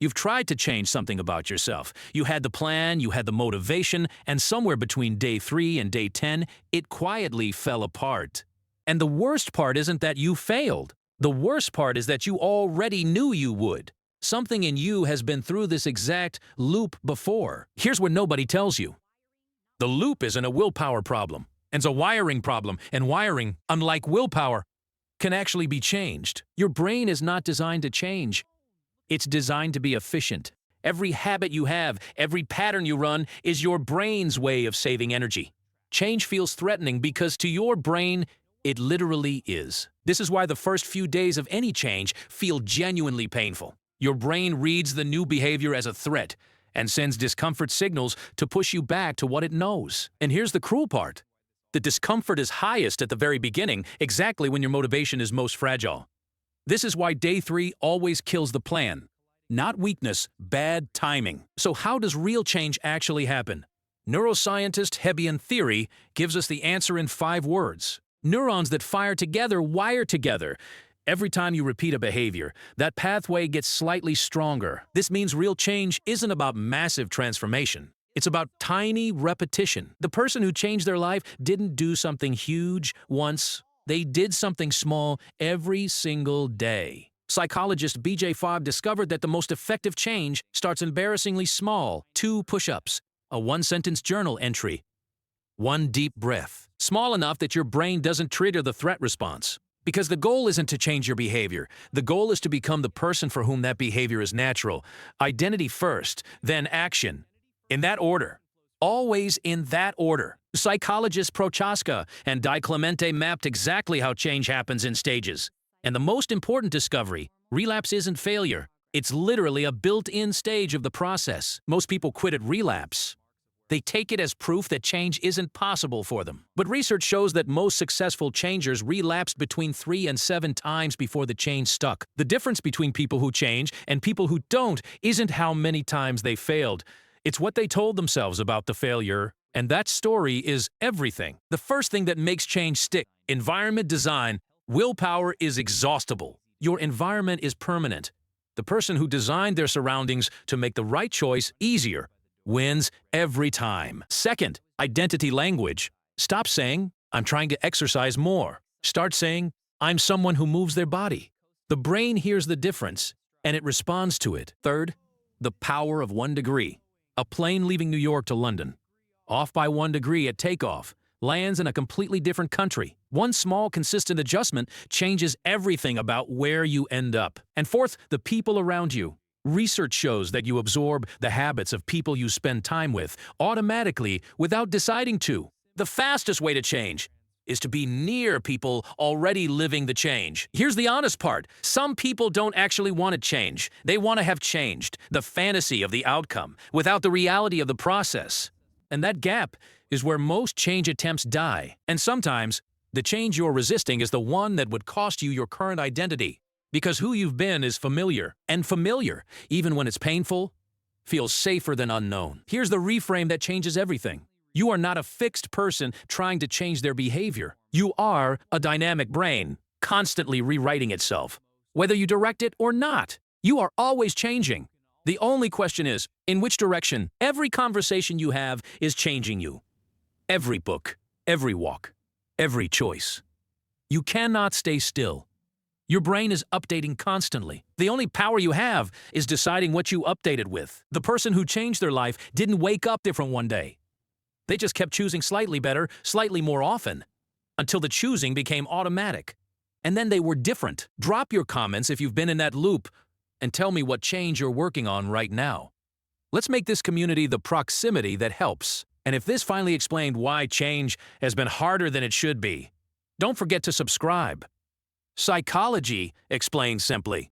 You've tried to change something about yourself. You had the plan, you had the motivation, and somewhere between day 3 and day 10, it quietly fell apart. And the worst part isn't that you failed. The worst part is that you already knew you would. Something in you has been through this exact loop before. Here's what nobody tells you. The loop isn't a willpower problem. It's a wiring problem, and wiring, unlike willpower, can actually be changed. Your brain is not designed to change. It's designed to be efficient. Every habit you have, every pattern you run, is your brain's way of saving energy. Change feels threatening because to your brain, it literally is. This is why the first few days of any change feel genuinely painful. Your brain reads the new behavior as a threat and sends discomfort signals to push you back to what it knows. And here's the cruel part. The discomfort is highest at the very beginning, exactly when your motivation is most fragile. This is why day 3 always kills the plan. Not weakness, bad timing. So how does real change actually happen? Neuroscientist Hebbian theory gives us the answer in 5 words. Neurons that fire together wire together. Every time you repeat a behavior, that pathway gets slightly stronger. This means real change isn't about massive transformation. It's about tiny repetition. The person who changed their life didn't do something huge once. They did something small every single day. Psychologist BJ Fogg discovered that the most effective change starts embarrassingly small. 2 push-ups, a 1-sentence journal entry, 1 deep breath. Small enough that your brain doesn't trigger the threat response. Because the goal isn't to change your behavior. The goal is to become the person for whom that behavior is natural. Identity first, then action. In that order. Always in that order. Psychologists Prochaska and Di Clemente mapped exactly how change happens in stages. And the most important discovery, relapse isn't failure. It's literally a built-in stage of the process. Most people quit at relapse. They take it as proof that change isn't possible for them. But research shows that most successful changers relapsed between 3 and 7 times before the change stuck. The difference between people who change and people who don't isn't how many times they failed. It's what they told themselves about the failure, and that story is everything. The first thing that makes change stick, environment design. Willpower is exhaustible. Your environment is permanent. The person who designed their surroundings to make the right choice easier wins every time. Second, identity language. Stop saying, I'm trying to exercise more. Start saying, I'm someone who moves their body. The brain hears the difference, and it responds to it. Third, the power of 1 degree. A plane leaving New York to London. Off by 1 degree at takeoff. Lands in a completely different country. One small, consistent adjustment changes everything about where you end up. And fourth, the people around you. Research shows that you absorb the habits of people you spend time with automatically without deciding to. The fastest way to change is to be near people already living the change. Here's the honest part. Some people don't actually want to change. They want to have changed, the fantasy of the outcome, without the reality of the process. And that gap is where most change attempts die. And sometimes, the change you're resisting is the one that would cost you your current identity. Because who you've been is familiar. And familiar, even when it's painful, feels safer than unknown. Here's the reframe that changes everything. You are not a fixed person trying to change their behavior. You are a dynamic brain, constantly rewriting itself. Whether you direct it or not, you are always changing. The only question is, in which direction? Every conversation you have is changing you. Every book, every walk, every choice. You cannot stay still. Your brain is updating constantly. The only power you have is deciding what you update it with. The person who changed their life didn't wake up different one day. They just kept choosing slightly better, slightly more often, until the choosing became automatic. And then they were different. Drop your comments if you've been in that loop, and tell me what change you're working on right now. Let's make this community the proximity that helps. And if this finally explained why change has been harder than it should be, don't forget to subscribe. Psychology explained simply.